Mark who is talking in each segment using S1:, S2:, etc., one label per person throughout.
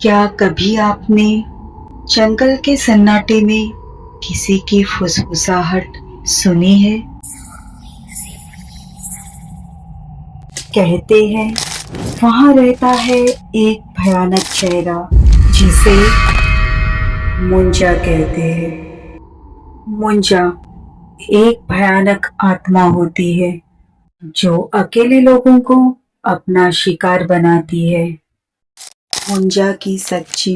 S1: क्या कभी आपने जंगल के सन्नाटे में किसी की फुसफुसाहट सुनी है? कहते हैं वहां रहता है एक भयानक चेहरा जिसे मुंजा कहते हैं। मुंजा एक भयानक आत्मा होती है जो अकेले लोगों को अपना शिकार बनाती है। मुंजा की सच्ची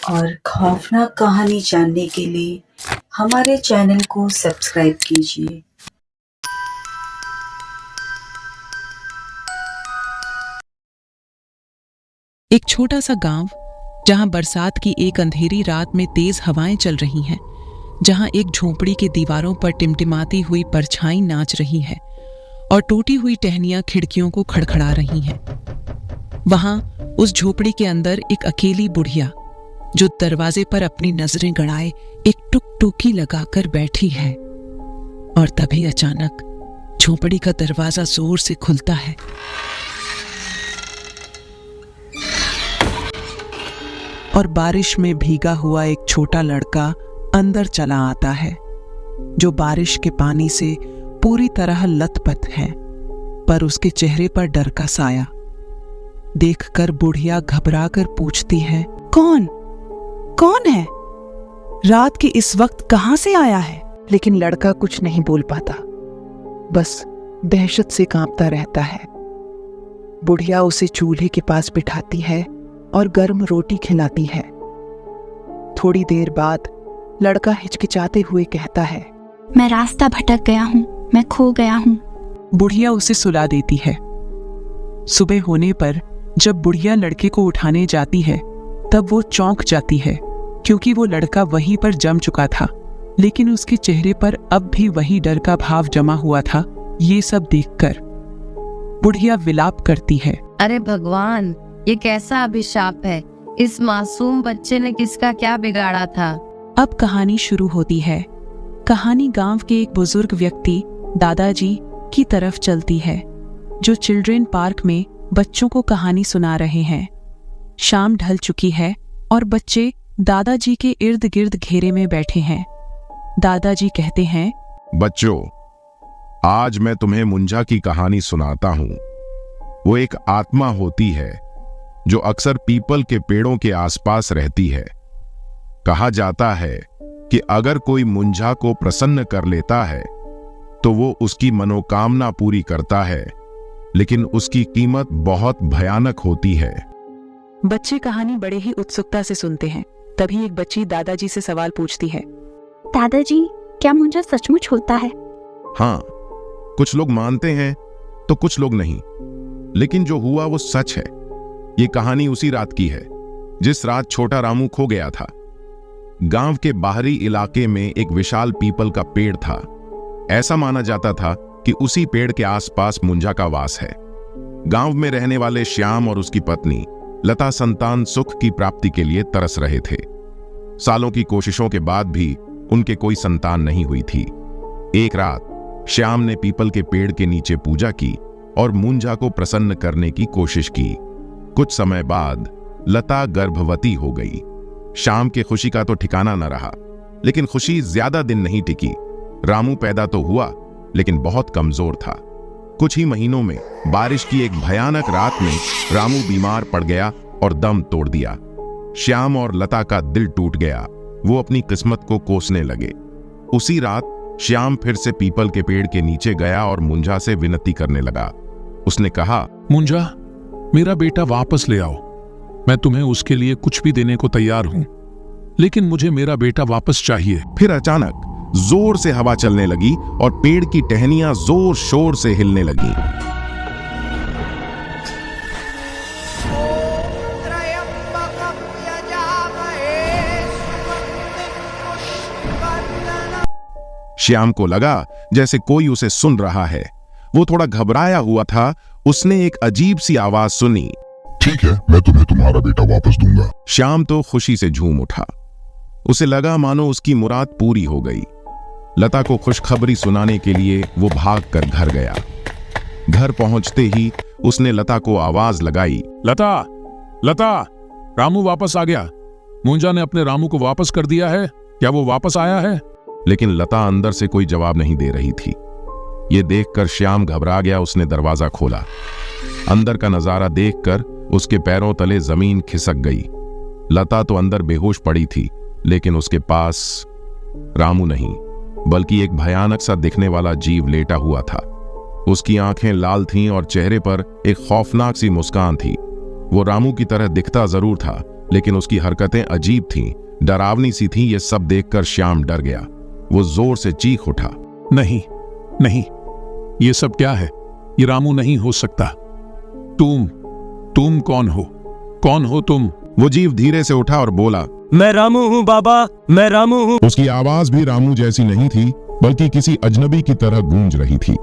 S1: और खौफनाक कहानी जानने के लिए हमारे चैनल को सब्सक्राइब कीजिए।
S2: एक छोटा सा गांव जहां बरसात की एक अंधेरी रात में तेज हवाएं चल रही हैं, जहां एक झोपड़ी के दीवारों पर टिमटिमाती हुई परछाई नाच रही है और टूटी हुई टहनियां खिड़कियों को खड़खड़ा रही हैं। वहां उस झोपड़ी के अंदर एक अकेली बुढ़िया जो दरवाजे पर अपनी नजरें गड़ाए एक टुकटुकी लगाकर बैठी है। और तभी अचानक झोपड़ी का दरवाजा जोर से खुलता है। और बारिश में भीगा हुआ एक छोटा लड़का अंदर चला आता है, जो बारिश के पानी से पूरी तरह लथपथ है, पर उसके चेहरे पर डर का साया। देखकर बुढ़िया घबराकर पूछती है, कौन है? रात के इस वक्त कहां से आया है? लेकिन लड़का कुछ नहीं बोल पाता, बस दहशत से कांपता रहता है। बुढ़िया उसे चूल्हे के पास बिठाती है और गर्म रोटी खिलाती है। थोड़ी देर बाद लड़का हिचकिचाते हुए कहता है,
S3: मैं रास्ता भटक गया हूं, मैं खो गया हूं।
S2: बुढ़िया उसे सुला देती है। सुबह होने पर जब बुढ़िया लड़के को उठाने जाती है तब वो चौंक जाती है, क्योंकि वो लड़का वहीं पर जम चुका था, लेकिन उसके चेहरे पर अब भी वही डर का भाव जमा हुआ था। ये सब देखकर बुढ़िया विलाप करती है,
S4: अरे भगवान, ये कैसा अभिशाप है? इस मासूम बच्चे ने किसका क्या बिगाड़ा था?
S2: अब कहानी शुरू होती है। कहानी गांव के एक बुजुर्ग व्यक्ति दादाजी की तरफ चलती है, जो चिल्ड्रेन पार्क में बच्चों को कहानी सुना रहे हैं। शाम ढल चुकी है और बच्चे दादाजी के इर्द गिर्द घेरे में बैठे हैं। दादाजी कहते हैं,
S5: बच्चों, आज मैं तुम्हें मुंजा की कहानी सुनाता हूं। वो एक आत्मा होती है जो अक्सर पीपल के पेड़ों के आसपास रहती है। कहा जाता है कि अगर कोई मुंजा को प्रसन्न कर लेता है तो वो उसकी मनोकामना पूरी करता है, लेकिन उसकी कीमत बहुत भयानक होती है।
S2: बच्चे कहानी बड़े ही उत्सुकता से सुनते हैं। तभी एक बच्ची दादाजी से सवाल पूछती है,
S3: दादाजी, क्या मुंजा सचमुच होता है?
S5: हाँ, कुछ लोग मानते हैं तो कुछ लोग नहीं, लेकिन जो हुआ वो सच है। ये कहानी उसी रात की है जिस रात छोटा रामू खो गया था। गांव के बाहरी इलाके में एक विशाल पीपल का पेड़ था। ऐसा माना जाता था कि उसी पेड़ के आसपास मुंजा का वास है। गांव में रहने वाले श्याम और उसकी पत्नी लता संतान सुख की प्राप्ति के लिए तरस रहे थे। सालों की कोशिशों के बाद भी उनके कोई संतान नहीं हुई थी। एक रात श्याम ने पीपल के पेड़ के नीचे पूजा की और मुंजा को प्रसन्न करने की कोशिश की। कुछ समय बाद लता गर्भवती हो गई। श्याम की खुशी का तो ठिकाना न रहा, लेकिन खुशी ज्यादा दिन नहीं टिकी। रामू पैदा तो हुआ, लेकिन बहुत कमजोर था। कुछ ही महीनों में बारिश की एक भयानक रात में रामू बीमार पड़ गया और दम तोड़ दिया। श्याम और लता का दिल टूट गया। वो अपनी किस्मत को कोसने लगे। उसी रात श्याम फिर से पीपल के पेड़ के नीचे गया और मुंजा से विनती करने लगा। उसने कहा,
S6: मुंजा, मेरा बेटा वापस ले आओ। मैं तुम्हें उसके लिए कुछ भी देने को तैयार हूं, लेकिन मुझे मेरा बेटा वापस चाहिए।
S5: फिर अचानक जोर से हवा चलने लगी और पेड़ की टहनियां जोर शोर से हिलने लगी। श्याम को लगा जैसे कोई उसे सुन रहा है। वो थोड़ा घबराया हुआ था। उसने एक अजीब सी आवाज सुनी,
S7: ठीक है, मैं तुम्हें तुम्हारा बेटा वापस दूंगा।
S5: श्याम तो खुशी से झूम उठा। उसे लगा मानो उसकी मुराद पूरी हो गई। लता को खुशखबरी सुनाने के लिए वो भागकर घर गया। घर पहुंचते ही उसने लता को आवाज लगाई,
S6: लता, लता, रामू वापस आ गया। मुंजा ने अपने रामू को वापस कर दिया है। क्या वो वापस आया है?
S5: लेकिन लता अंदर से कोई जवाब नहीं दे रही थी। ये देखकर श्याम घबरा गया। उसने दरवाजा खोला। अंदर का नजारा देखकर उसके पैरों तले जमीन खिसक गई। लता तो अंदर बेहोश पड़ी थी, लेकिन उसके पास रामू नहीं, बल्कि एक भयानक सा दिखने वाला जीव लेटा हुआ था। उसकी आंखें लाल थीं और चेहरे पर एक खौफनाक सी मुस्कान थी। वो रामू की तरह दिखता जरूर था, लेकिन उसकी हरकतें अजीब थीं, डरावनी सी थीं। ये सब देखकर श्याम डर गया। वो जोर से चीख उठा।
S6: नहीं नहीं, ये सब क्या है? ये रामू नहीं हो सकता। तुम कौन हो? कौन हो तुम?
S5: वो जीव धीरे से उठा और बोला,
S8: मैं रामू हूँ बाबा, मैं रामू हूँ।
S5: उसकी आवाज भी रामू जैसी नहीं थी, बल्कि किसी अजनबी की तरह गूंज रही थी।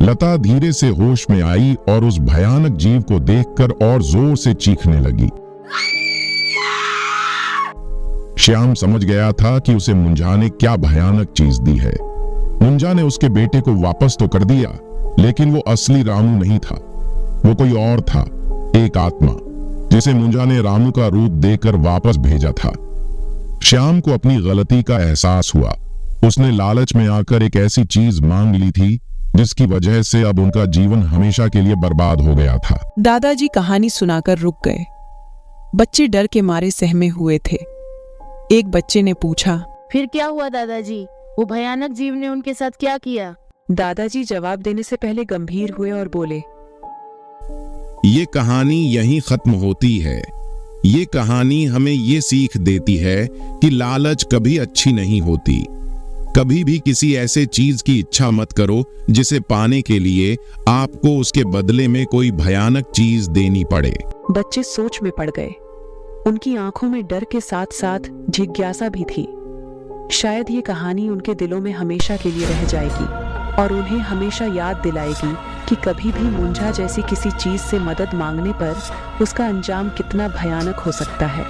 S5: लता धीरे से होश में आई और उस भयानक जीव को देखकर और जोर से चीखने लगी। श्याम समझ गया था कि उसे मुंजा ने क्या भयानक चीज दी है। मुंजा ने उसके बेटे को वापस तो कर दिया, लेकिन वो असली रामू नहीं था। वो कोई और था, एक आत्मा, जिसे मुंजा ने रामू का रूप देकर वापस भेजा था। श्याम को अपनी गलती का एहसास हुआ। उसने लालच में आकर एक ऐसी चीज मांग ली थी जिसकी वजह से अब उनका जीवन हमेशा के लिए बर्बाद हो गया था।
S2: दादाजी कहानी सुनाकर रुक गए। बच्चे डर के मारे सहमे हुए थे। एक बच्चे ने पूछा,
S9: फिर क्या हुआ दादाजी? वो भयानक जीव ने उनके साथ क्या किया?
S2: दादाजी जवाब देने से पहले गंभीर हुए और बोले,
S5: ये कहानी यहीं खत्म होती है। ये कहानी हमें ये सीख देती है कि लालच कभी अच्छी नहीं होती। कभी भी किसी ऐसे चीज की इच्छा मत करो जिसे पाने के लिए आपको उसके बदले में कोई भयानक चीज देनी पड़े।
S2: बच्चे सोच में पड़ गए। उनकी आंखों में डर के साथ साथ जिज्ञासा भी थी। शायद ये कहानी उनके दिलों में हमेशा के लिए रह जाएगी और उन्हें हमेशा याद दिलाएगी कि कभी भी मुंजा जैसी किसी चीज से मदद मांगने पर उसका अंजाम कितना भयानक हो सकता है।